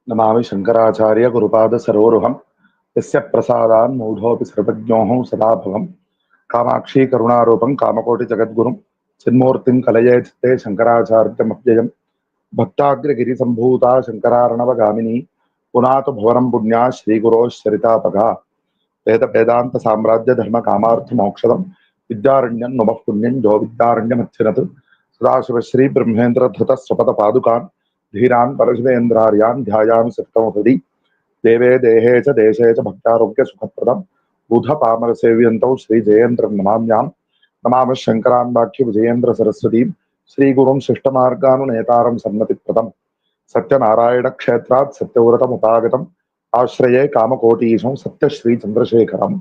नमामि शंकराचार्य गुरुपाद सरोरुहम् यस्य प्रसादान् मूढोऽपि सर्वज्ञोऽहं सदा भवम् कामाक्षी करुणारूपं कामकोटि जगद्गुरुं चिन्मूर्तिं कलये चित्ते शंकराचार्यमव्ययम् भक्ताग्रगिरिसम्भूता शंकरार्णवगामिनी पुनातु भवनं पुण्या श्रीगुरोः सरितापगा वेद वेदांत साम्राज्य धर्म कामार्थ मोक्षदं विद्यारण्यं नमः पुण्यं जो विद्यारण्यमच्चिनत् सदाशिव श्री ब्रह्मेन्द्र धृत स्वपद पादुकान् धीरान् परशिवेन्द्रार्यान् ध्यायामि सप्तमपदी देवे देहे च देशे च भक्तारोग्य सुखप्रदं बुध पामर सेव्यन्तौ श्री जयेन्द्र नमाम्यां नमामः शंकरान् वाक्य विजयेन्द्र सरस्वतीं श्री गुरुं शिष्टमार्गानुनेतारं सन्मतिप्रदं सत्यनारायण क्षेत्रात् सत्यव्रतमुपागतम् आश्रये कामकोटीशं सत्यश्री चंद्रशेखरं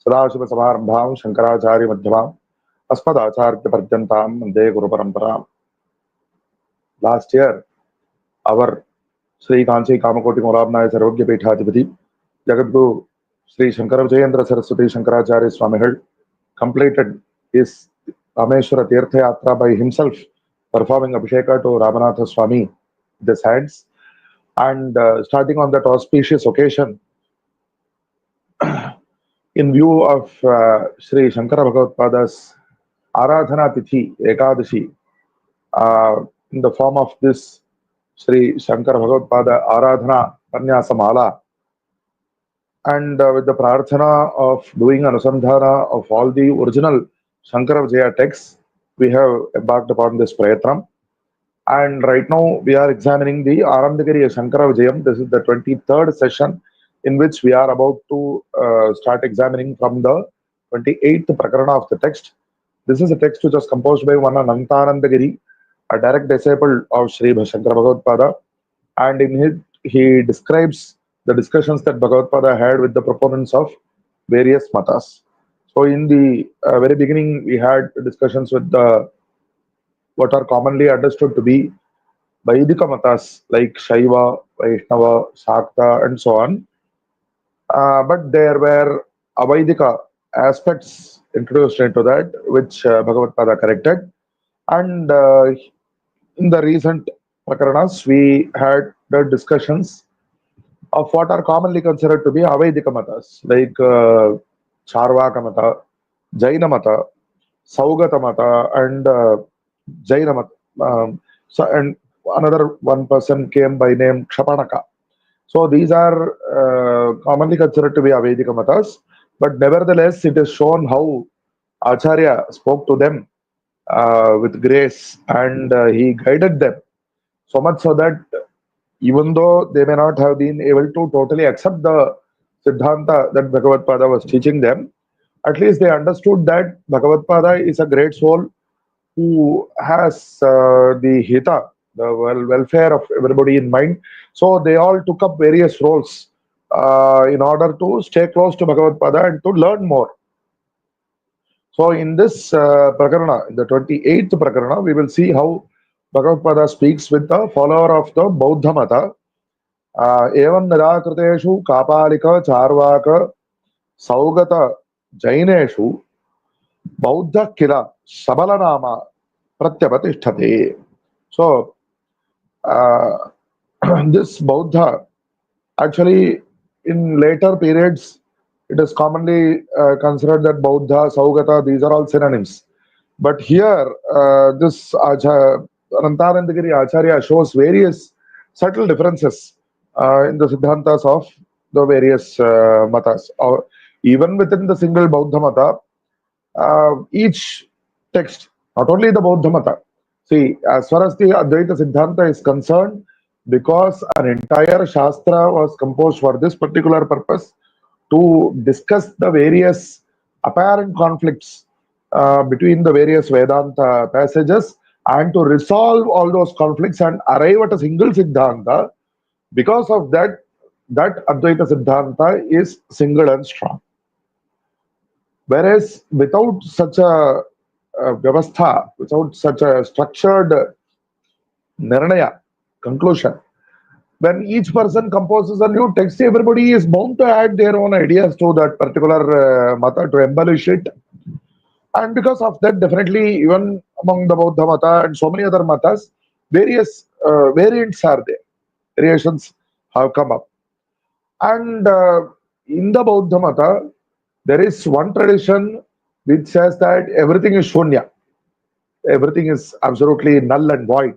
सदाशिव समारंभां शंकराचार्य मध्यमाम् अस्मदाचार्य पर्यन्तां वन्दे गुरु परंपरां. Last year, our Sri Kanchi Kamakoti Morabnaya Sarvagya Peethadipati Jagadguru Sri Shankara Vijayam Saraswati Shankaracharya Swami held completed his Rameshwara Tirtha Yatra by himself, performing Abhisheka to Ramanatha Swami with his hands. And starting on that auspicious occasion, in view of Shri Shankara Bhagavatpāda's Aradhana Tithi Ekadashi, in the form of this Shri Shankara Bhagavatpāda Aradhana Panyasa Mala, and with the prarthana of doing anusandhana of all the original Shankara Vijaya texts, we have embarked upon this prayatram. And right now we are examining the Anandagiriya Shankara Vijayam. This is the 23rd session in which we are about to start examining from the 28th prakarana of the text. This is a text which was composed by one Anandagiri, a direct disciple of Shri Shankara Bhagavatpāda, and in it he describes the discussions that Bhagavatpāda had with the proponents of various matas. So in the very beginning we had discussions with the what are commonly understood to be Vaidika matas like Shaiva, Vaishnava, Shakta and so on. But there were Avaidika aspects introduced into that which Bhagavatpāda corrected. And in the recent prakaranas, we had the discussions of what are commonly considered to be Avaidika matas, like Charvaka mata, Jaina mata, Saugata mata, and Jaina mata. And another one person came by name Kshapanaka. So these are commonly considered to be Avaidika matas, but nevertheless, it is shown how Acharya spoke to them with grace, and he guided them so much so that even though they may not have been able to totally accept the Siddhanta that Bhagavatpāda was teaching them, at least they understood that Bhagavatpāda is a great soul who has the hita, the welfare of everybody in mind. So they all took up various roles in order to stay close to Bhagavatpāda and to learn more. So in this prakarana, in the 28th prakarana, we will see how Bhagavatpāda speaks with the follower of the Bauddha Mata. Evam nidakriteshu kapalika charvaka saugata jaineshu Bauddha kila sabalanama pratyapatishthate. So this Bauddha, actually in later periods, it is commonly considered that Bauddha, Saugata, these are all synonyms. But here, this Anandagiri Acharya shows various subtle differences in the Siddhantas of the various matas. Or even within the single Bauddha Mata, each text, not only the Bauddha Mata, see, as far as the Advaita Siddhanta is concerned, because an entire Shastra was composed for this particular purpose, to discuss the various apparent conflicts between the various Vedanta passages and to resolve all those conflicts and arrive at a single Siddhanta. Because of that, that Advaita Siddhanta is single and strong. Whereas without such a vyavastha, without such a structured nirnaya, conclusion, when each person composes a new text, everybody is bound to add their own ideas to that particular mata to embellish it. And because of that, definitely, even among the Bauddha Mata and so many other matas, various variants are there, variations have come up. And in the Bauddha Mata, there is one tradition which says that everything is shunya, everything is absolutely null and void.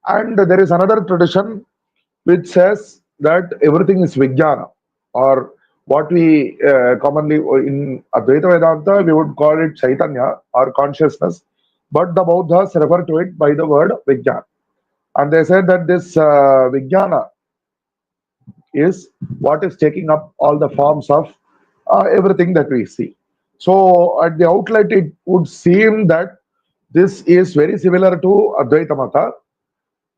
And there is another tradition which says that everything is vijnana, or what we commonly in Advaita Vedanta we would call it Chaitanya or consciousness, but the Buddhas refer to it by the word vijnana. And they said that this vijnana is what is taking up all the forms of everything that we see. So, at the outlet, it would seem that this is very similar to Advaita Mata,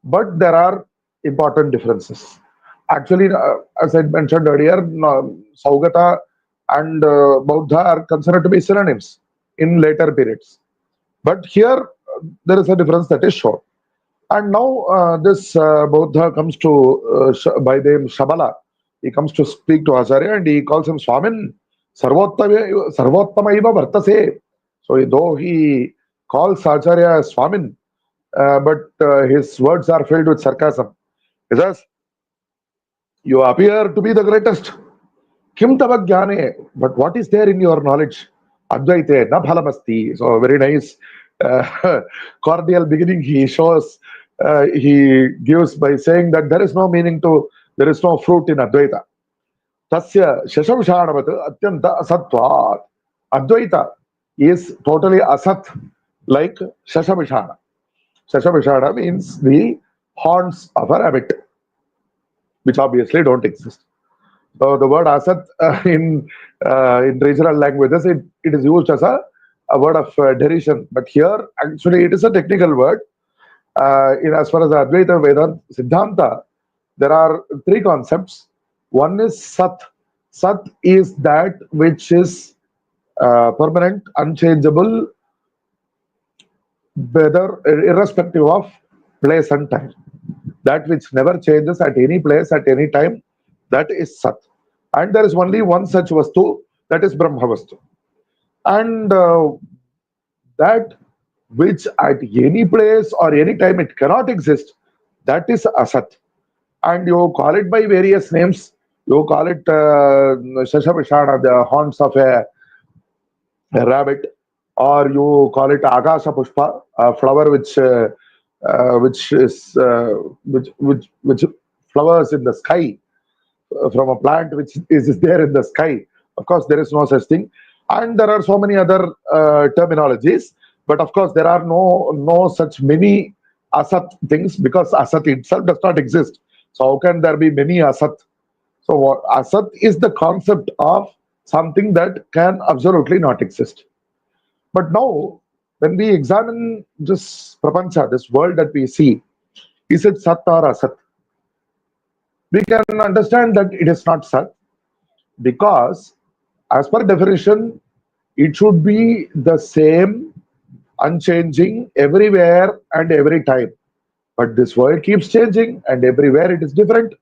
but there are important differences. Actually, as I mentioned earlier, Saugata and Bauddha are considered to be synonyms in later periods. But here, there is a difference that is shown. And now this Buddha comes to, by name Shabala, he comes to speak to Acharya and he calls him Swamin Sarvottama Iva Vartase. So though he calls Acharya Swamin, but his words are filled with sarcasm. He says, you appear to be the greatest. Kim tava jnane, but what is there in your knowledge? Advaite na phalamasti. So very nice, cordial beginning he shows, he gives by saying that there is no meaning to, there is no fruit in Advaita. Tasya shashamshanavat atyanta asatvat. Advaita is totally asat, like shashamishana. Shashamishana means the horns of a rabbit, which obviously don't exist. So the word asat in regional languages, it is used as a word of derision. But here, actually, it is a technical word. As far as the Advaita Vedanta Siddhanta, there are three concepts. One is Sat. Sat is that which is permanent, unchangeable, whether irrespective of place and time. That which never changes at any place, at any time, that is Sat. And there is only one such Vastu, that is Brahma Vastu. And that which at any place or any time it cannot exist, that is Asat. And you call it by various names. You call it Shashamishana, the horns of a rabbit, or you call it Akasha Pushpa, a flower which flowers in the sky, from a plant which is there in the sky. Of course, there is no such thing, and there are so many other terminologies. But of course, there are no such many asat things, because asat itself does not exist. So how can there be many asat? So asat is the concept of something that can absolutely not exist. But now, when we examine this prapancha, this world that we see, is it sat or asat? We can understand that it is not sat, because as per definition, it should be the same, unchanging everywhere and every time. But this world keeps changing, and everywhere it is different.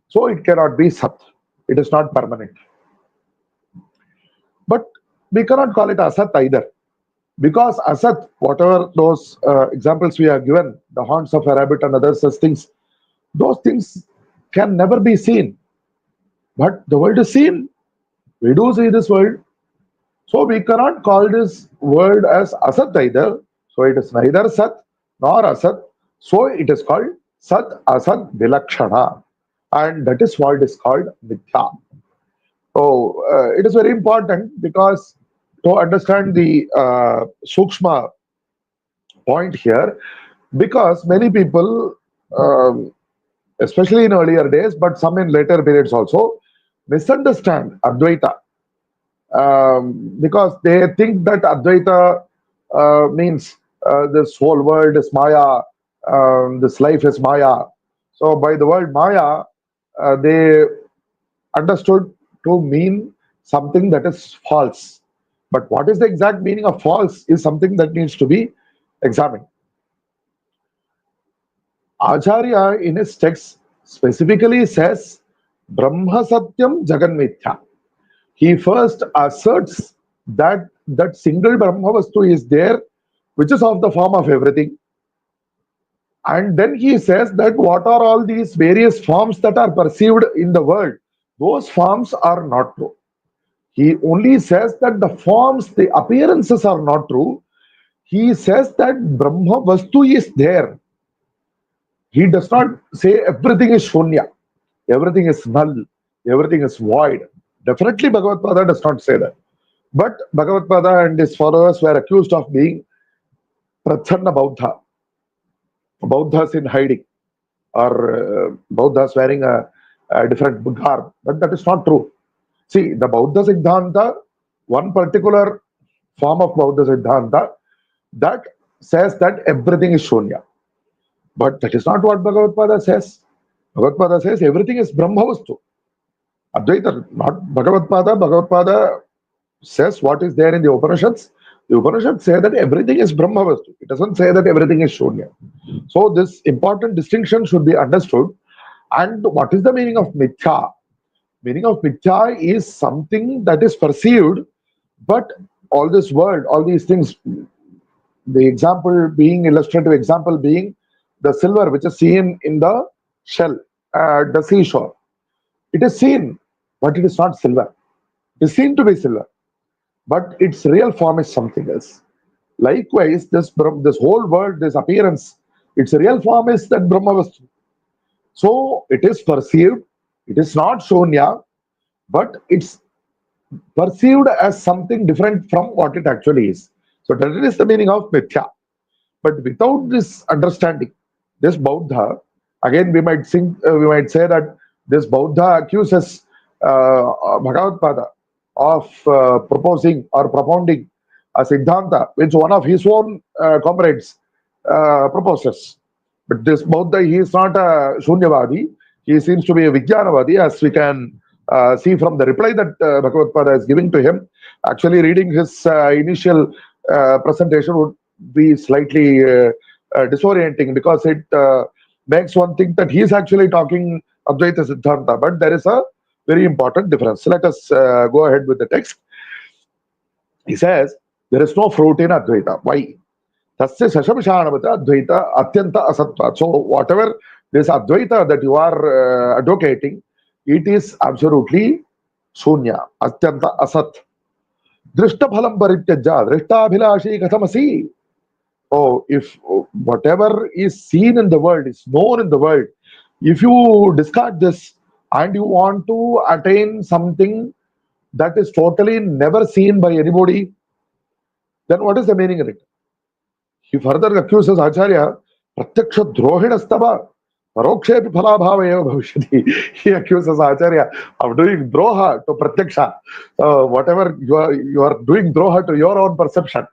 So it cannot be sat. It is not permanent. But we cannot call it asat either, because asat, whatever those examples we have given, the horns of a rabbit and other such things, those things can never be seen. But the world is seen. We do see this world. So we cannot call this world as asat either. So it is neither sat nor asat. So it is called sat asat vilakshana. And that is what is called mithya. So it is very important, because to understand the sukshma point here, because many people, especially in earlier days, but some in later periods also, misunderstand Advaita, because they think that Advaita means this whole world is Maya, this life is Maya. So by the word Maya, they understood to mean something that is false. But what is the exact meaning of false is something that needs to be examined. Acharya in his text specifically says Brahma Satyam Jagan Mithya. He first asserts that that single Brahma Vastu is there, which is of the form of everything. And then he says that what are all these various forms that are perceived in the world? Those forms are not true. He only says that the forms, the appearances are not true. He says that Brahma Vastu is there. He does not say everything is Shunya, everything is null, everything is void. Definitely Bhagavatpada does not say that. But Bhagavatpada and his followers were accused of being Prachanna Bauddha, Bauddhas in hiding, or Bauddhas wearing a different garb. But that is not true. See, the Bauddha Siddhanta, one particular form of Bauddha Siddhanta, that says that everything is Shunya. But that is not what Bhagavatpada says. Bhagavatpada says everything is Brahmavastu. Advaita, not Bhagavatpada. Bhagavatpada says what is there in the Upanishads. The Upanishads say that everything is Brahmavastu. It doesn't say that everything is Shunya. So this important distinction should be understood. And what is the meaning of Mithya? Meaning of Mithya is something that is perceived, but all this world, all these things, the example being, illustrative example being the silver which is seen in the shell at the seashore. It is seen, but it is not silver. It is seen to be silver, but its real form is something else. Likewise, this whole world, this appearance, its real form is that Brahmavastu. So it is perceived, it is not Shunya, but it's perceived as something different from what it actually is. So that is the meaning of Mithya. But without this understanding, this Bauddha, again we might say that this Bauddha accuses Bhagavatpada of proposing or propounding a Siddhanta which one of his own comrades proposes. But this Bauddha, he is not a Shunyavadi, he seems to be a Vijnanavadi, as we can see from the reply that Bhagavatpada is giving to him. Actually, reading his initial presentation would be slightly disorienting, because it makes one think that he is actually talking Advaita Siddhanta, but there is a very important difference. Let us go ahead with the text. He says, there is no fruit in Advaita. Why? Tasya Shashamshanavata Advaita Atyanta Asatva. So, whatever this Advaita that you are advocating, it is absolutely Shunya, Atyanta Asat. Drishta Phalam Parityaja, Drishta Abhilashi Kathamasi. Oh, if whatever is seen in the world, is known in the world, if you discard this and you want to attain something that is totally never seen by anybody, then what is the meaning of it? He further accuses Acharya, Pratyaksha Drohinastava, Parokshepi Phalabhavaya Bhavishyati. He accuses Acharya of doing droha to Pratyaksha. Whatever you are doing droha to your own perception.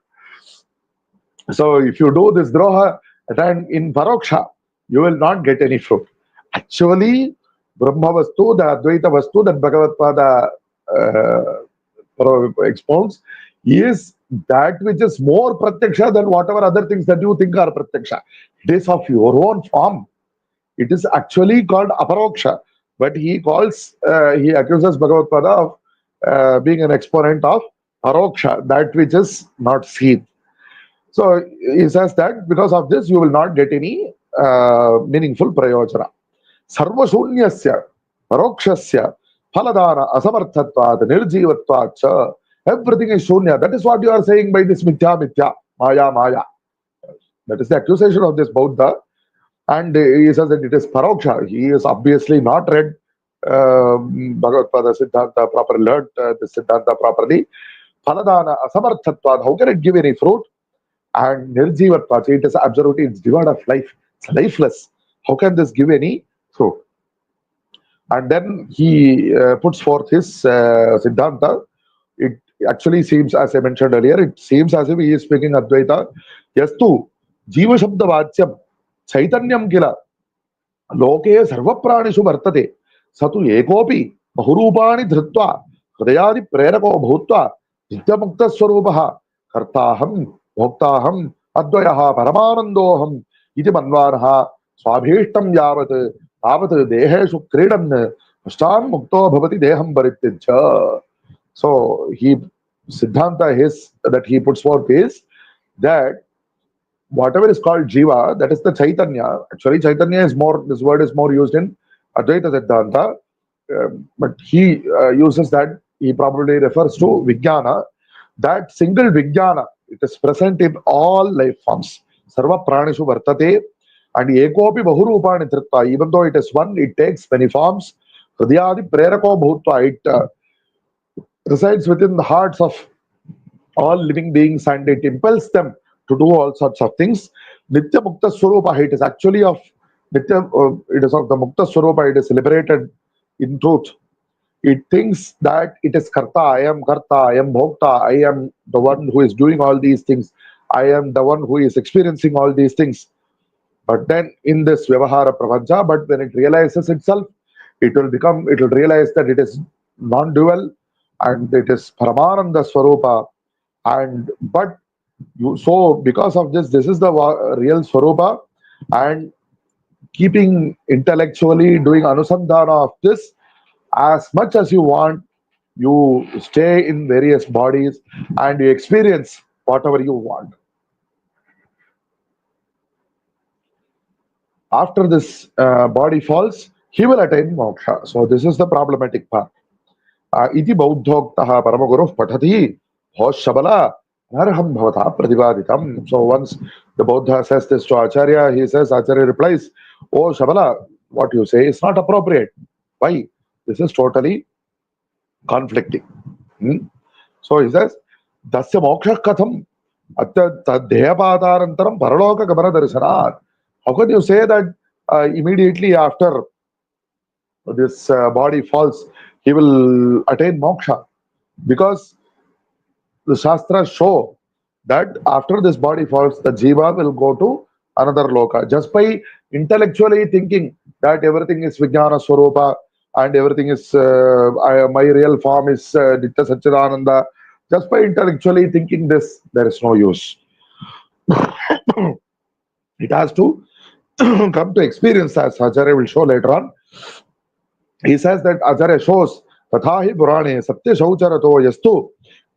So if you do this droha, then in Paroksha, you will not get any fruit. Actually, Brahma Vastu, the Advaita Vastu that Bhagavatpada expounds, is that which is more Pratyaksha than whatever other things that you think are Pratyaksha. It is of your own form. It is actually called Aparoksha, but he accuses Bhagavatpada of being an exponent of Paroksha, that which is not seen. So he says that because of this, you will not get any meaningful prayojana. Sarvashunyasya, parokshasya, phaladana, asamarthatvat, nirjivatvat, everything is shunya. That is what you are saying by this mithya, maya, maya. That is the accusation of this Bauddha. And he says that it is paroksha. He is obviously not read Bhagavatpada Siddhanta properly, learned the Siddhanta properly. Phaladana, asamarthatvat, how can it give any fruit? And nirjivatvat, it is absolutely, it's devoid of life. It's lifeless. How can this give any fruit? And then he puts forth his Siddhanta. It actually seems, as I mentioned earlier, it seems as if he is speaking Advaita. Yastu, Jiva Shabda Vachyam, Chaitanyam Kila, Loke Sarvapranishu Vartate, Satu Ekopi, Bahurupani Dhritva, Hridayadi Prerako Bhutva, Nityamukta Swarupaha, Kartaham, Bhoktaham, Advayaha, Paramanandoham, Iti Manvaraha, Swabhishtam Yavat, Avat Deheshu Kridan, Ashtam Mukto Bhavati Deham Baritija. So he Siddhanta that he puts forth is that whatever is called Jiva, that is the Chaitanya. Actually, Chaitanya is more, this word is more used in Advaita Siddhanta, but he uses that, he probably refers to Vijnana. That single Vijnana, it is present in all life forms. Sarva Pranishu Vartate, and Ekopi Bahurupani Tritta, even though it is one, it takes many forms. Hridayadi Prerako Bhutva, it resides within the hearts of all living beings and it impels them to do all sorts of things. Nitya Mukta Swarupa, it is actually of Nitya, it is of the Mukta Swarupa, it is liberated in truth. It thinks that it is Karta, I am Bhokta, I am the one who is doing all these things, I am the one who is experiencing all these things. But then in this Vyavahara Prapancha, but when it realizes itself, it will realize that it is non-dual and it is Paramananda Swarupa. And but so because of this, this is the real Swarupa, and keeping intellectually doing Anusandhana of this, as much as you want, you stay in various bodies and you experience whatever you want. After this body falls, he will attain moksha. So this is the problematic part. Iti bauddhoktaha paramaguruh patati shabala narham bhavata pratibaditam. So once the Buddha says this to Acharya, he says, Acharya replies, oh Shabala, what you say is not appropriate. Why? This is totally conflicting. So he says, Dasya moksha katham dehapadantaram paraloka gamana darshanat. How can you say that immediately after this body falls, he will attain moksha? Because the Shastras show that after this body falls, the Jiva will go to another loka. Just by intellectually thinking that everything is Vijnana Swarupa and everything is, my real form is Nitya Satchidananda, just by intellectually thinking this, there is no use. It has to come to experience, as Acharya will show later on. He says that Acharya shows Tathahi Purane Satya Shaucharato Yastu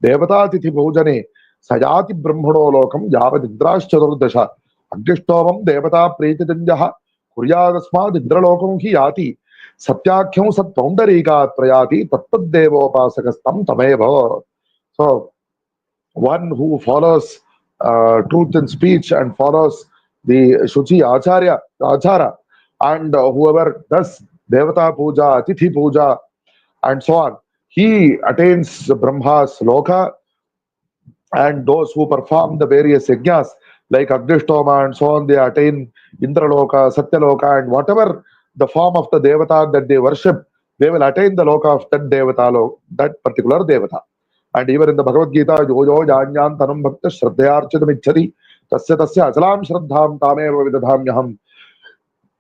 Devata Tithi Bhojane Sayati Brahmano Lokam Yavad Indrash Chadurdasha Agdishtomam Devata Pretitanjaha Kuryadasma Indralokam Hi Yati Satyakhyam Sat Poundarika Prayati Tattad Devopasakastam Tameva. So one who follows truth in speech and follows the Shuchi Achara, and whoever does Devata Puja, Atithi Puja, and so on, he attains Brahma's Loka, and those who perform the various yajnas like Agnishtoma and so on, they attain Indraloka, Satyaloka, and whatever the form of the Devata that they worship, they will attain the Loka of that Devata, that particular Devata. And even in the Bhagavad Gita, Yojo Janyan Tanam Bhakta Shraddhayarchitam Ichchati Tasya Tasya Achalam Shraddham Tameva Vidadhamyaham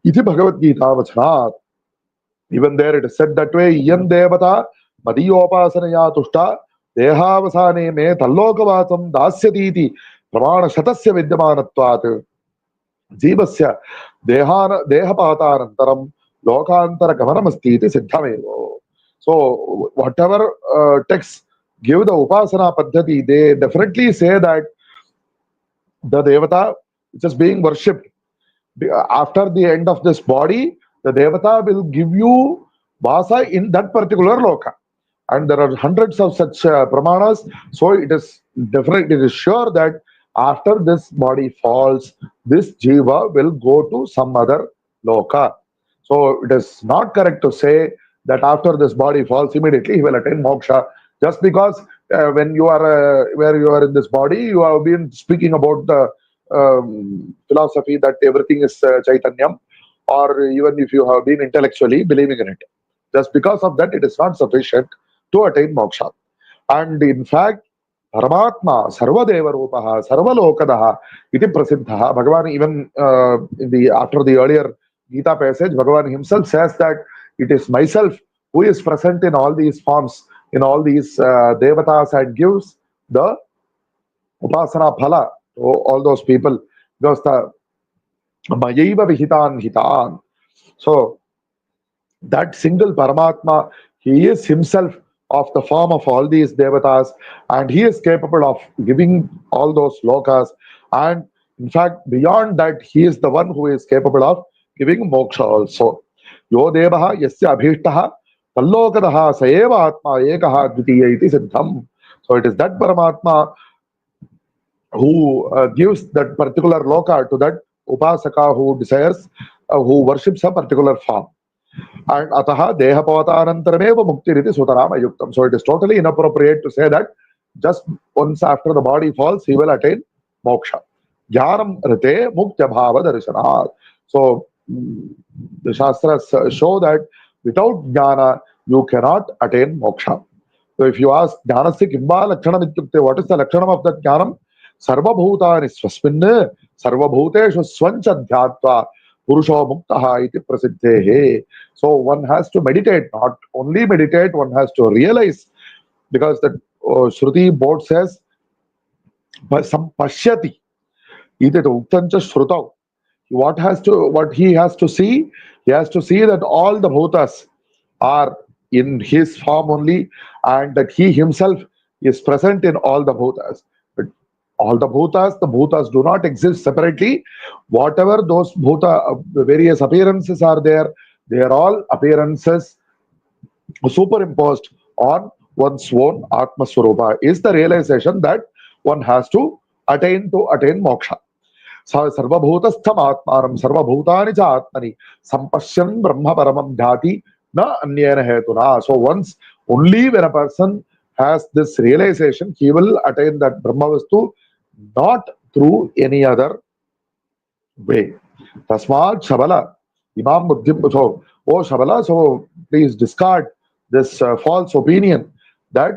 Iti Bhagavad Gita Vachanat. Even there it is said that way, Iyan Devata Madiyopasanaya Tushta Dehavasane Me Tallokavatam Dasyatiti Pramana Shatasya Vidyamanatvat Jivasya Dehapatanantaram Lokantara Gamanamastiti Siddhamevo. So whatever texts give the Upasana Paddhati, they definitely say that the Devata which is being worshipped after the end of this body, the Devata will give you Vasa in that particular loka. And there are hundreds of such pramanas. So it is definitely, it is sure that after this body falls, this Jiva will go to some other loka. So it is not correct to say that after this body falls, immediately he will attain moksha. Just because when you are where you are in this body, you have been speaking about the philosophy that everything is Chaitanyam, or even if you have been intellectually believing in it. Just because of that, it is not sufficient to attain moksha. And in fact, Paramatma, Sarvadeva Rupaha, Sarvalokadaha, iti prasiddha. Bhagavan, even in the after the earlier Gita passage, Bhagavan himself says that it is myself who is present in all these forms, in all these devatas, and gives the upasana phala to all those people. Because the Mayaiva Vihitan Hitan. So that single Paramatma, he is himself of the form of all these devatas, and he is capable of giving all those lokas. And In fact, beyond that, he is the one who is capable of giving moksha also. Yo devaha yasya abhishtaha tallokadaha saeva atma ekaha dvitiya iti siddham. So it is that Paramatma who gives that particular loka to that upasaka who desires, who worships a particular form. And ataha dehapavatanamparameva muktiriti sutarama yuktam. So it is totally inappropriate to say that just once after the body falls, he will attain moksha. Jnanam rite muktya bhava darshanat. So the Shastras show that without jnana, you cannot attain moksha. So if you ask jnanasya kimba lakshanam ityukte, what is the lakshanam of that jnanam? Sarvabhutani swasmin sarvabhuteshu svancha dhyatva purusho muktaha iti prasiddhehe. So one has to meditate, not only meditate, one has to realize, because the Shruti board says pashyati iti uktancha shrutau. What he has to see, he has to see that all the bhutas are in his form only, and that he himself is present in all the bhutas. But all the bhutas do not exist separately. Whatever those bhuta, various appearances are there, they are all appearances superimposed on one's own Atma Swarupa, is the realization that one has to attain moksha. Sarvabhutastham atmaram sarvabhutani cha atmani sampashyan brahma paramam dhati na anyena hetuna. So only when a person has this realization, he will attain that Brahmavastu, not through any other way. Tasmat Shabala, Imam Buddhim. So, oh Shabala, so please discard this false opinion that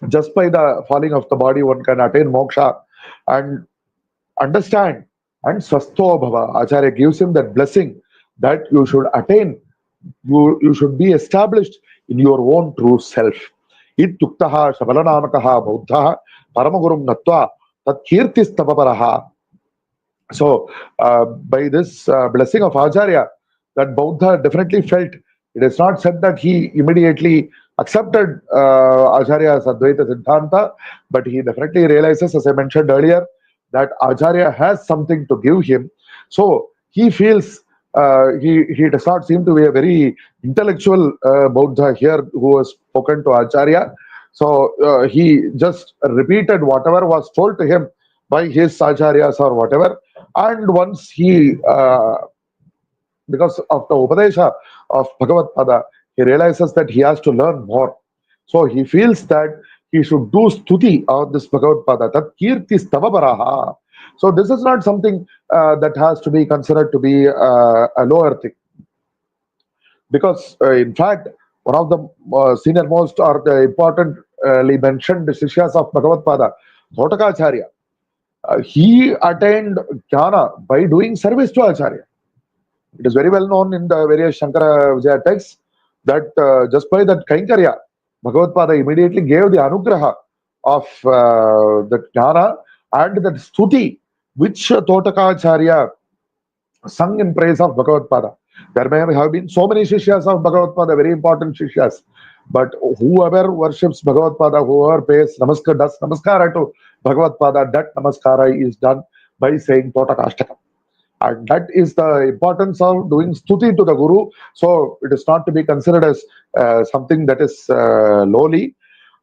just by the falling of the body one can attain moksha, and understand. And swasto bhava, Acharya gives him that blessing that you should attain, you should be established in your own true self. Ituktaha shabalanamakaha bauddhaha paramagurum natva tat kirtistapaparaha. So by this blessing of Acharya, that Bauddha definitely felt. It is not said that he immediately accepted Acharya's Advaita Siddhanta, but he definitely realizes, as I mentioned earlier, that Acharya has something to give him. So he feels he does not seem to be a very intellectual Bauddha here who has spoken to Acharya. So he just repeated whatever was told to him by his Acharyas or whatever. And once he, because of the Upadesha of Bhagavatpāda, he realizes that he has to learn more. So he feels that he should do stuti of this Bhagavatpāda, tat kirti stavaparaha. So this is not something that has to be considered to be a lower thing. Because in fact, one of the senior most or the importantly mentioned shishyas of Bhagavatpāda, Thotakacharya, he attained jnana by doing service to Acharya. It is very well known in the various Shankara Vijayam texts that just by that Kainkarya, Bhagavatpāda immediately gave the anugraha of the jnana and that stuti which Thotakacharya sung in praise of Bhagavatpāda. There may have been so many shishyas of Bhagavatpāda, very important shishyas, but whoever worships Bhagavatpāda, whoever pays does namaskara to Bhagavatpāda, that namaskara is done by saying Thotakashtakam. And that is the importance of doing stuti to the Guru. So it is not to be considered as something that is lowly.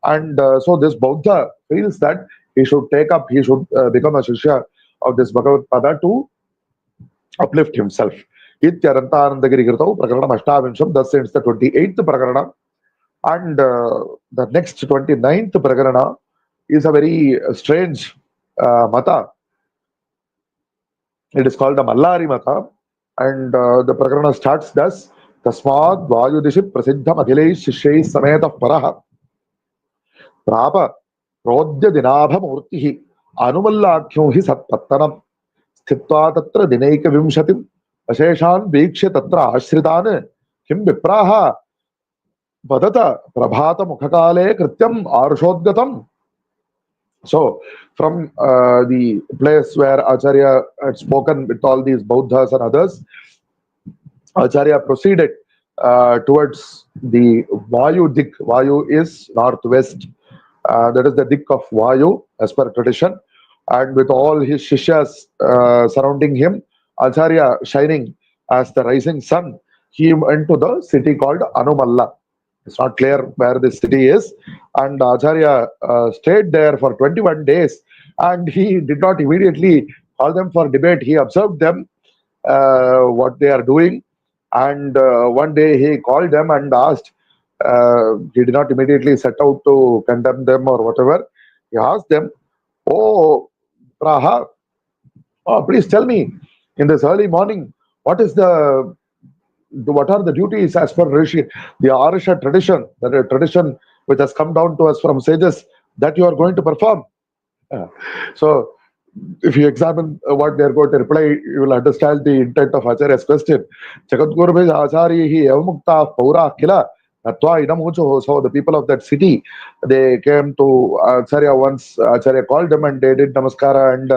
And so this Bauddha feels that he should become a shishya of this Bhagavatpāda to uplift himself. Ityaranta Anandagiri Gritau, Prakaranam Ashtavinsham, thus ends the 28th Prakarana. And the next 29th Prakarana is a very strange mata. It is called the Mallari Mata, and the Prakarana starts thus: Tasmad Vayudishi Prasiddham Adhilai Shishai Sametah Paraha Prapa Prodya Dinabha Murtihi Anumallakhyum Hi Satpattanam Sthitva Tatra Dinaika Vimshatim Asheshan Vikshya Tatra Ashritan Kim Vipraha Vadata Prabhata Mukhakale Krityam Arshodgatam. So, from the place where Acharya had spoken with all these Bauddhas and others, Acharya proceeded towards the Vayu Dik. Vayu is northwest. That is the Dik of Vayu, as per tradition. and with all his shishyas surrounding him, Acharya shining as the rising sun, he went to the city called Anumalla. It's not clear where this city is. And Acharya stayed there for 21 days, and he did not immediately call them for debate. He observed them, what they are doing. And one day he called them and asked, he did not immediately set out to condemn them or whatever. He asked them, "Oh, Praha, please tell me in this early morning, what is what are the duties as per Rishi, the Arisha tradition, the tradition which has come down to us from sages that you are going to perform?" Uh, So, if you examine what they are going to reply, you will understand the intent of Acharya's question. Jagadgurubhij Acharyihi evamukta paura kila natva idamucho. So the people of that city, they came to Acharya once. Acharya called them and they did namaskara, and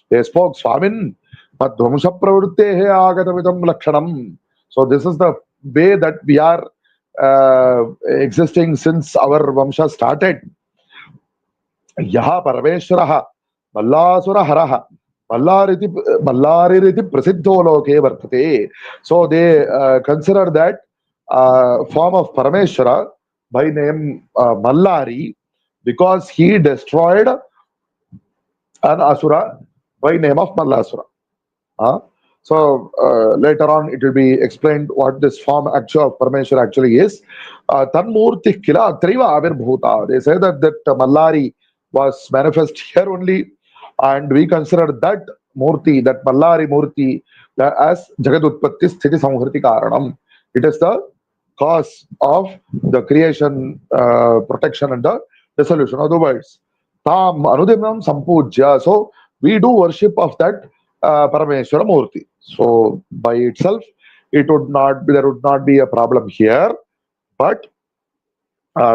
they spoke, Swamin, madhvamsha pravrittehe agatavidam lakshanam. So this is the way that we are existing since our Vamsha started. Yaha Parameshwaraha Mallasura Haraha Mallaririti Prasiddho Loke Vartate. So they consider that form of Parameshwara by name Mallari, because he destroyed an Asura by name of Mallasura. Uh, so later on, it will be explained what this form actual of Parameshwar actually is. Tanmurti kila atriva avirbhuta. They say that Mallari was manifest here only, and we consider that Murti, that Mallari Murti, as Jagadutpatti Sthiti Samhriti Karanam. It is the cause of the creation, protection, and the dissolution of the worlds. Tam Anudimam Sampujya. So we do worship of that Parameshwara Murti. So by itself, it would not be, there would not be a problem here, but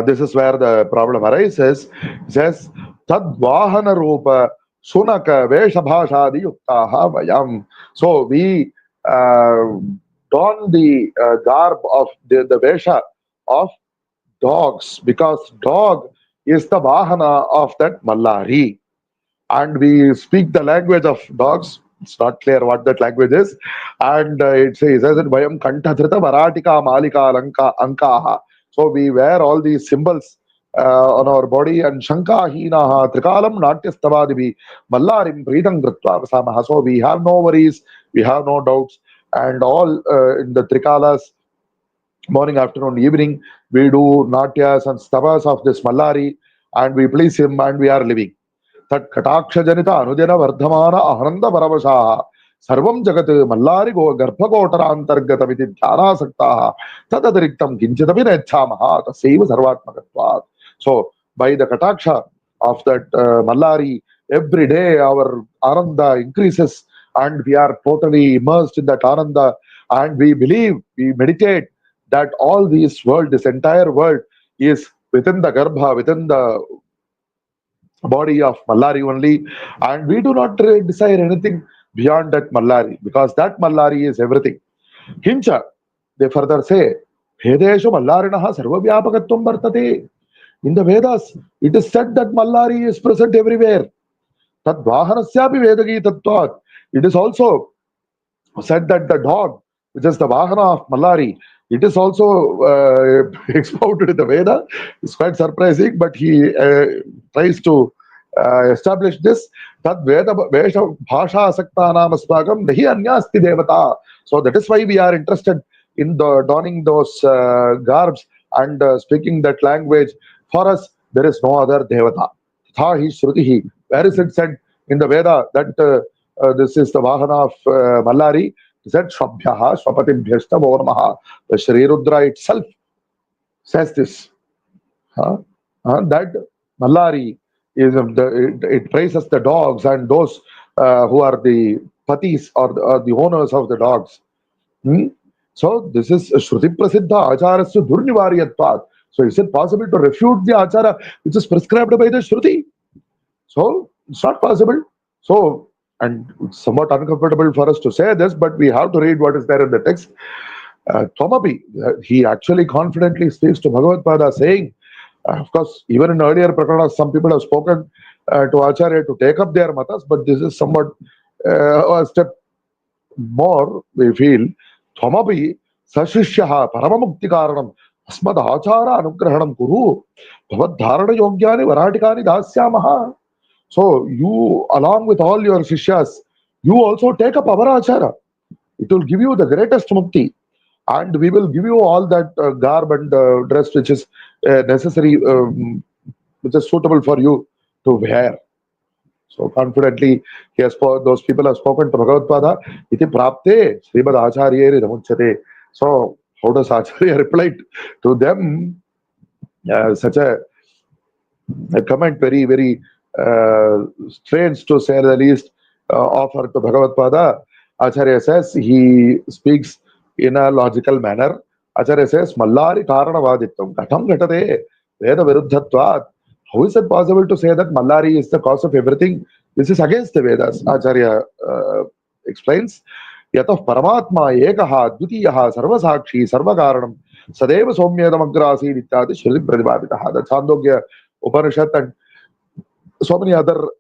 this is where the problem arises. It says Tadvahana Rupa Sunaka Veshabhashadi Yuktaha Vayam. So we don the garb of the Vesha of dogs, because dog is the Vahana of that Mallari, and we speak the language of dogs. It's not clear what that language is. And it says that Vayam Kantathrita Varatika Malika Lanka Ankaha. So we wear all these symbols on our body, and Shanka Hinaha Trikalam Natyastabadibi Mallarim Preetam Gratva Vasamaha. So we have no worries, we have no doubts, and all in the Trikalas, morning, afternoon, evening, we do Natyas and Stavas of this Mallari, and we please him, and we are living. Tat Kataksha Janita Anudena Vardhamana Ahananda Paravashaha Sarvam Jagat Mallari Go Garbhagotara Antargatamiti Dhyana Saktaha Tadadariktam Kinchitapi Nechamaha Taseva Sarvatmakatvat. So by the Kataksha of that Mallari, every day our Ananda increases, and we are totally immersed in that Ananda, and we believe, we meditate that all this world, this entire world is within the Garbha, within the body of Mallari only, and we do not desire anything beyond that Mallari, because that Mallari is everything. Hincha, they further say, Vedeshu Mallarinaha Sarvavyapakatvam Vartate. In the Vedas, it is said that Mallari is present everywhere. Tad Vahanasyapi Vedagi Tattvat. It is also said that the dog, which is the Vahana of Mallari, it is also expounded in the Veda. It's quite surprising, but he tries to establish this. Tad Veda Vesha Bhasha Asakta Namasvagam Nahi Anyasti Devata. So that is why we are interested in the donning those garbs and speaking that language. For us, there is no other Devata. Tha hi Shrutihi. Where is it said in the Veda that this is the Vahana of Mallari? It said Shvabhyaha Shvapatibhyashta Vormaha. The Shri Rudra itself says this. That Mallari is it praises the dogs and those who are the patis, or the owners of the dogs. So this is Shruti Prasiddha Acharasya Durnivaryatvat. So is it possible to refute the Achara which is prescribed by the Shruti? So it's not possible. So, and it's somewhat uncomfortable for us to say this, but we have to read what is there in the text. Tomapi, he actually confidently speaks to Bhagavatpāda saying, of course, even in earlier Prakaranas, some people have spoken to Acharya to take up their matas, but this is somewhat a step more, we feel. Tvamapi sashishyaha paramamukti karanam asmad achara anugrahanam kuru bhavad dharana yogyani varatikani dasyamaha. So you, along with all your shishyas, you also take up our achara. It will give you the greatest mukti, and we will give you all that garb and dress which is necessary, which is suitable for you to wear. So confidently, those people have spoken to Bhagavatpāda, iti prapte Srimad Acharyeri Ramuchyate. So how does Acharya reply to them? Such a comment, very, very strange to say the least, offer to Bhagavatpāda. Acharya says, he speaks in a logical manner. Acharya says, Mallari Karanavadittam, Katham Ghatate, Veda Viruddhatvat. How is it possible to say that Mallari is the cause of everything? This is against the Vedas. Acharya explains, Yatah Paramatma Ekaha Dvitiyaha Sarvasakshi Sarvakaranam Sadeva Somyadamagrasi Ityadi Shri Pratibhaditaha. The Chandogya Upanishad and so many other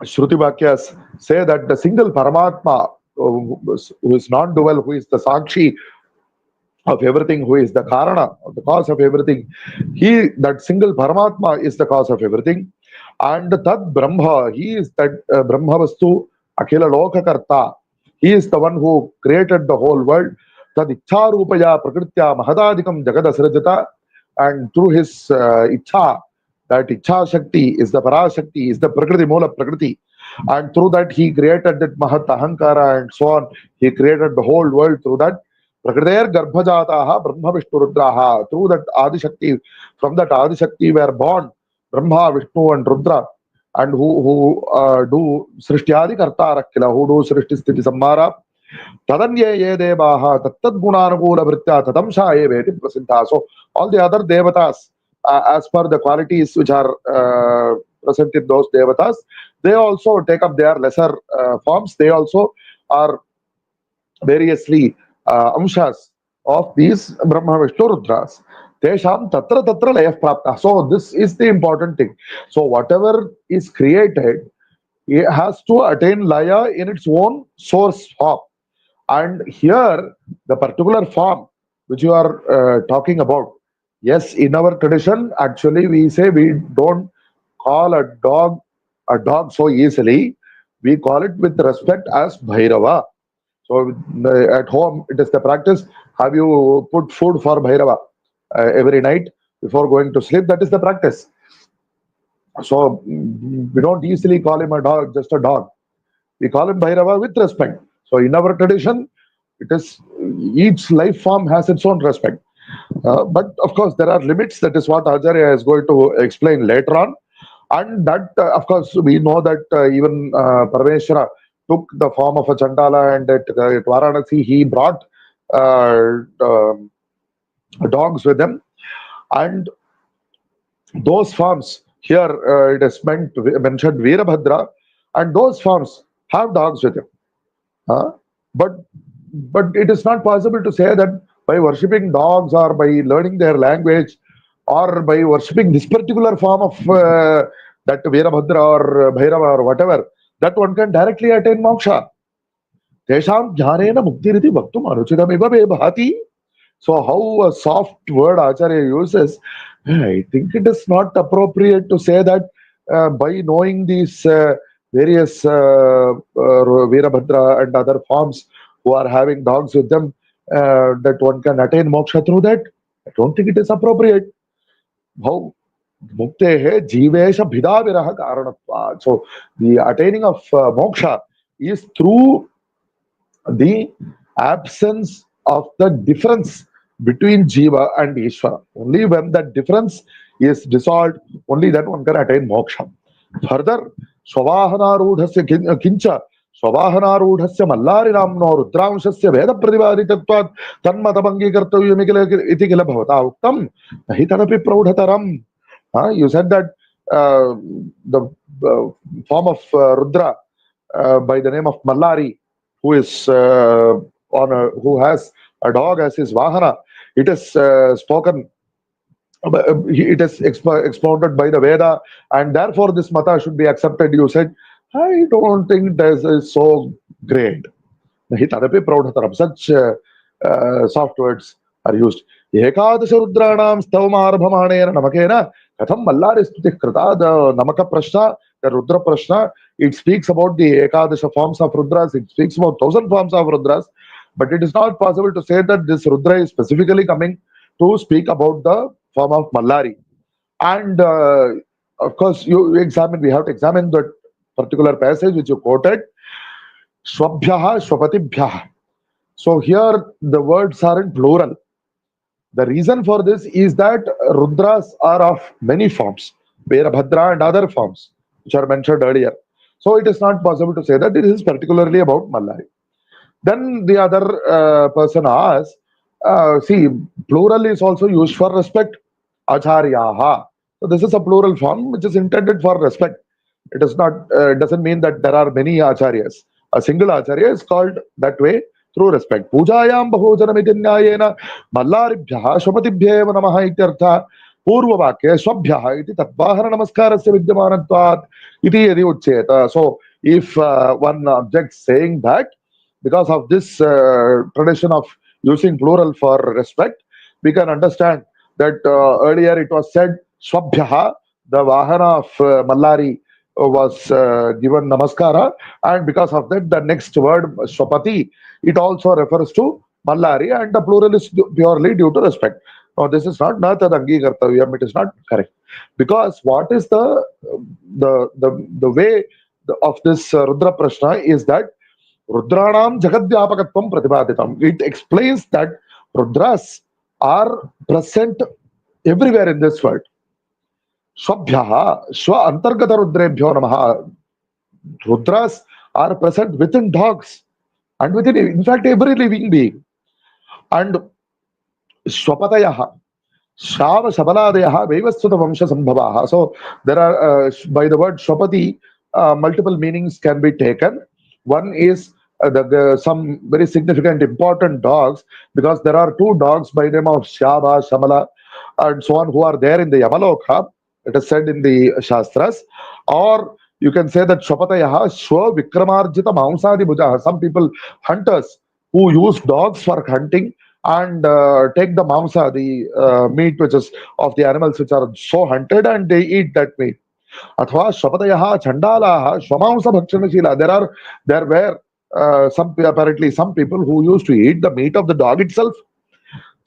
Shruti Vakyas say that the single Paramatma, who is non-dual, who is the Sakshi of everything, who is the Karana, the cause of everything, that single Paramatma is the cause of everything. And Tad Brahma, he is that Brahma Vastu Akhila Lokakarta. He is the one who created the whole world. Tad Ichha Rupaya Prakritya Mahadadikam Jagadasrajata. And through his Ichha, that Ichha Shakti is the Parashakti, is the Prakriti, Moola Prakriti. And through that he created that Mahat Ahankara and so on. He created the whole world through that. Prakriter Garbhajataha Brahma Vishnu Rudraha. Through that Adi Shakti, from that Adi Shakti were born Brahma, Vishnu and Rudra. And who do Srishtyadi Karta Rakkila, who do Srishti Sthiti Sammara. Tadanye ye devaha tattad gunanukula vritya tatamsha ye veti prasintha. So all the other devatas, as per the qualities which are present in those devatas, they also take up their lesser forms. They also are variously amshas of these Brahma, Vishnu, Rudras. Tesham tatra tatra layah prapta. So this is the important thing. So whatever is created, it has to attain laya in its own source form. And here, the particular form which you are talking about, yes, in our tradition, actually, we say we don't call a dog so easily. We call it with respect as Bhairava. So at home, it is the practice. Have you put food for Bhairava every night before going to sleep? That is the practice. So we don't easily call him a dog, just a dog. We call him Bhairava with respect. So in our tradition, it is each life form has its own respect. But of course, there are limits. That is what Acharya is going to explain later on. And that, of course, we know that even Parameshwara took the form of a Chandala, and at Varanasi he brought dogs with him. And those forms, here it is mentioned Veerabhadra, and those forms have dogs with him. But it is not possible to say that by worshipping dogs or by learning their language or by worshipping this particular form of that Veerabhadra or Bhairava or whatever, that one can directly attain moksha. Tesham jnanena muktiriti bhaktum anuchitamiva bhati. So how a soft word Acharya uses, I think it is not appropriate to say that by knowing these various Veerabhadra and other forms who are having dogs with them, that one can attain moksha through that. I don't think it is appropriate. How muktehe jivesha bhida viraha karanatva. So the attaining of moksha is through the absence of the difference between Jiva and Ishvara. Only when that difference is dissolved, only that one can attain moksha. Further, Swavahanarudhasya kincha, Swavahanarudhasya Mallari Ramno Rudramshasya Veda Pratibhaditatvat Tanmatabangi Kartavyamikila Itikila Bhavata Uktam Nahitanapi Praudhataram. You said that the form of Rudra by the name of Mallari, who is who has a dog as his Vahana, it is spoken It is expounded by the Veda, and therefore this mata should be accepted. You said, I don't think this is so great. Nahi tadapi praudhataram. Such soft words are used. Ekadasha rudranam stavmarabhamanena namakena katham mallari stuti krita. The namaka prashna, the rudra prashna, it speaks about the ekadasha forms of rudras. It speaks about 1,000 forms of rudras. But it is not possible to say that this rudra is specifically coming to speak about the form of mallari. And of course, we have to examine that particular passage which you quoted. Swabhyaha, Swapatibhyaha. So here the words are in plural. The reason for this is that Rudras are of many forms, Veerabhadra and other forms, which are mentioned earlier. So it is not possible to say that it is particularly about Mallari. Then the other person asks, see, plural is also used for respect. Acharyaha. So this is a plural form which is intended for respect. It does not doesn't mean that there are many acharyas. A single acharya is called that way through respect. Pujayam bahojanamiti nyayena mallaribhyaha shvapatibhyeva namaha ityartha पूर्ववाक्ये स्वभ्यः इति तद्वाहन नमस्कारस्य विद्यमानत्वात् इति यदि उच्येत. So if one objects saying that because of this tradition of using plural for respect, we can understand that earlier it was said swabhyaha, the vahana of Mallari was given namaskara, and because of that the next word swapati, it also refers to Mallari, and the plural is purely due to respect. Now this is not natadangi kartavyam, it is not correct, because what is the way of this Rudra Prashna is that Rudranam Jagadvyapakatvam Pratipaditam. It explains that Rudras are present everywhere in this world. Swabhyaha, Swa Antargata Rudrebhyo Namaha. Rudras are present within dogs and within, in fact, every living being. And Swapatayaha, Shava Shabaladayaha, Vevaswata Vamsha Sambhavaha. So there are, by the word Swapati, multiple meanings can be taken. One is some very significant, important dogs, because there are two dogs by the name of Shyaba, Shamala, and so on, who are there in the Yamaloka. It is said in the Shastras. Or you can say that Shwapatayaha, Shwa Vikramarjita Mausadi Bhujaha. Some people, hunters, who use dogs for hunting and take the mamsa, the meat which is of the animals which are so hunted, and they eat that meat. अथवा शपथयः चंडालाः स्वमांस भक्षणशीला. There were apparently some people who used to eat the meat of the dog itself.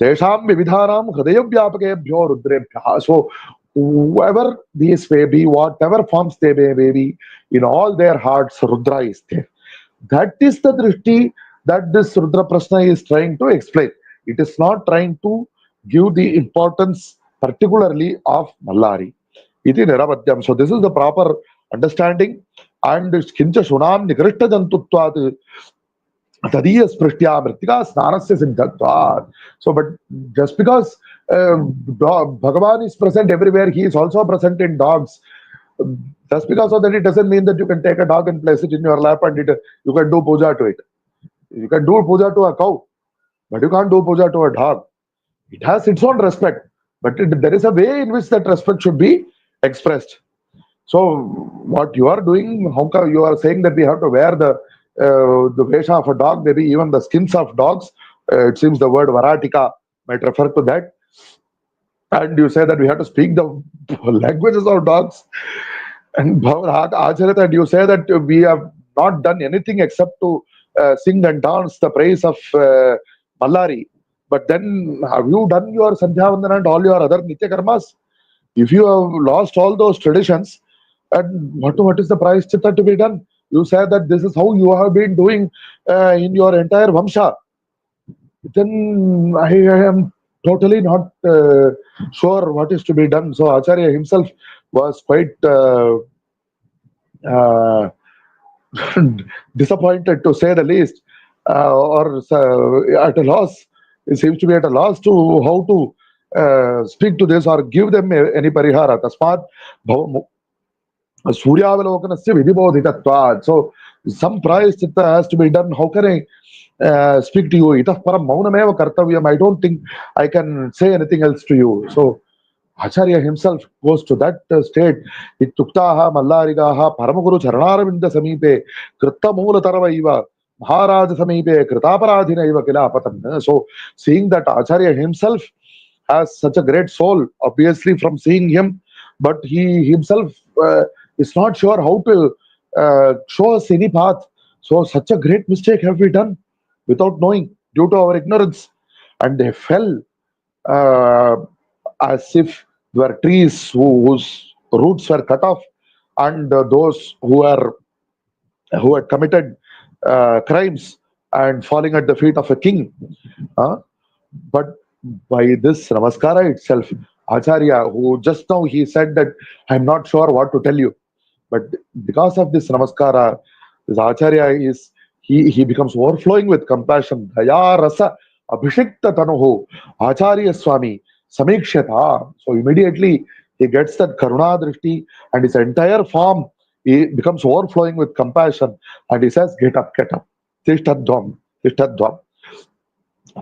तेषां विविधानां हृदयव्यापकेभ्यो रुद्रेभ्यः. So whoever these may be, whatever forms they may be, in all their hearts Rudra is there. That is the drishti that this Rudra Prashna is trying to explain. It is not trying to give the importance particularly of Mallari. Iti niravadyam. So this is the proper understanding. And kincha shunam nikrishta jantutvat tadiya sprishtya mritika snanasya siddhatvat. So but just because Bhagavan is present everywhere, he is also present in dogs. Just because of that, it doesn't mean that you can take a dog and place it in your lap and you can do puja to it. You can do puja to a cow, but you can't do puja to a dog. It has its own respect, but there is a way in which that respect should be expressed. So what you are doing, how come you are saying that we have to wear the vesha of a dog, maybe even the skins of dogs? It seems the word varatika might refer to that. And you say that we have to speak the languages of dogs. And Acharita, and you say that we have not done anything except to sing and dance the praise of Mallari. But then have you done your Sandhya Vandana and all your other Nitya Karmas? If you have lost all those traditions, and what is the price chitta to be done? You say that this is how you have been doing in your entire Vamsha. Then I am totally not sure what is to be done. So Acharya himself was quite disappointed, to say the least, or at a loss. He seems to be at a loss to how to speak to this or give them any parihara. Tasmat Suryavalokanasya vidibodhitatvad. So some prayaschitta has to be done. How can I speak to you? Itah param maunameva kartavyam. I don't think I can say anything else to you. So Acharya himself goes to that state. Ittuktaha Mallarigaha Paramaguru Charanaravindha Samipe Kritta Moola Taravaiva Maharaj Samipe Kritaparadhina Iva Kilapatan. So seeing that Acharya himself has such a great soul, obviously from seeing him, but he himself is not sure how to show us any path. So such a great mistake have we done without knowing due to our ignorance, and they fell uh, as if they were trees whose roots were cut off, and those who had committed crimes and falling at the feet of a king. Uh, but by this namaskara itself, Acharya, who just now he said that I'm not sure what to tell you, but because of this namaskara, this Acharya is he becomes overflowing with compassion. Daya rasa abhishekta tanuhu Acharya Swami samikshata. So immediately he gets that karuna drishti, and his entire form he becomes overflowing with compassion, and he says, "Get up, get up, tishtadvam, tishtadvam."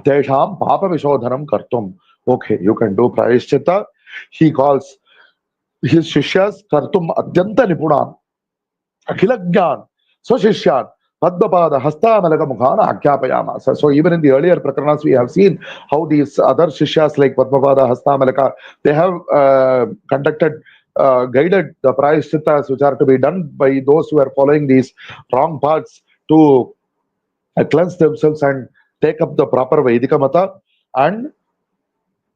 Tesham papa vishodhanam kartum. Okay, you can do prayashchita. He calls his shishyas kartum atyanta nipunan akhilagyan swashishyan padmapada hastamalaka mukhana akyapayama. So even in the earlier prakarnas we have seen how these other shishyas like Padmapada, Hastamalaka, they have conducted guided the prayashchitas which are to be done by those who are following these wrong paths to cleanse themselves and take up the proper Vedika Mata, and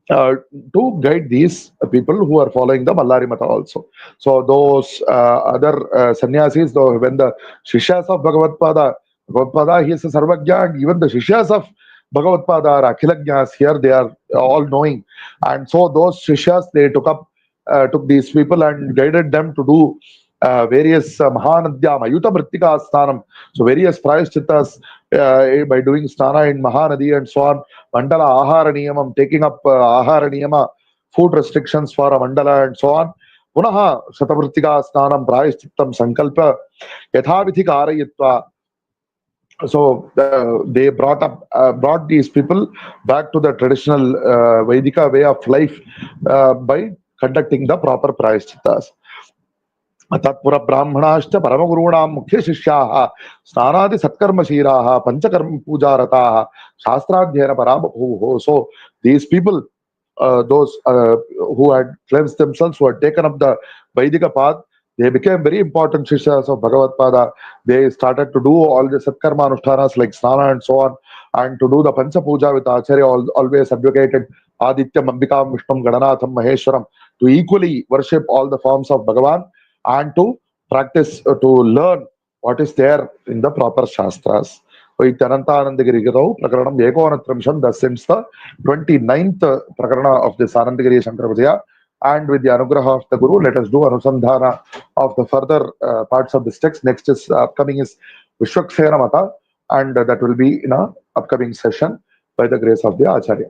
to guide these people who are following the Mallari Mata also. So those other sannyasis, though, when the Shishyas of Bhagavatpada, he is a Sarvagya, and even the Shishyas of Bhagavatpada are Akhilagnyas, here they are all knowing. And so those Shishyas, they took these people and guided them to do various Mahanadya, Mayuta Mrittika Sthanam, so various prayashchitas by doing Stana in Mahanadi and so on. Mandala Ahara Niyamam, taking up Ahara Niyama, food restrictions for a Mandala and so on. Punaha Satamritika Snanam Prayashchittam Sankalpa Yathavithika Arayitva. So they brought these people back to the traditional Vedika way of life by conducting the proper prayashchitas. तत्पुर ब्राह्मणाश्च परमगुरूणां मुख्य शिष्याः स्नानादि सत्कर्मशीलाः पंचकर्म पूजारताः शास्त्राध्ययन परा बभूवुः. So these people, those who had cleansed themselves, who had taken up the Vaidika path, they became very important Shishyas of Bhagavatpada. They started to do all the Satkarma Anushtanas like Snana and so on, and to do the Pancha Puja with Acharya, always advocated Adityam, Ambikam, Vishnum, Gananatham, Maheshwaram, to equally worship all the forms of Bhagavan and to practice, to learn what is there in the proper Shastras. So, Anandagiri Prakaranam Yekonatramsham, thus ends the 29th Prakarana of this Anandagiriya Shankara Vijaya. And with the Anugraha of the Guru, let us do Anusandhana of the further parts of this text. Next is upcoming is Vishwaksena Mata, and that will be in a upcoming session by the grace of the Acharya.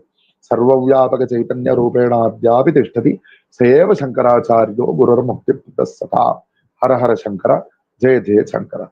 Sarvavyapaka Chaitanya Rupena Adhyapi Tishtati Seva Shankaracharyo Gurur Mukti Pradasata. Hara Hara Shankara, Jaya Jaya Shankara.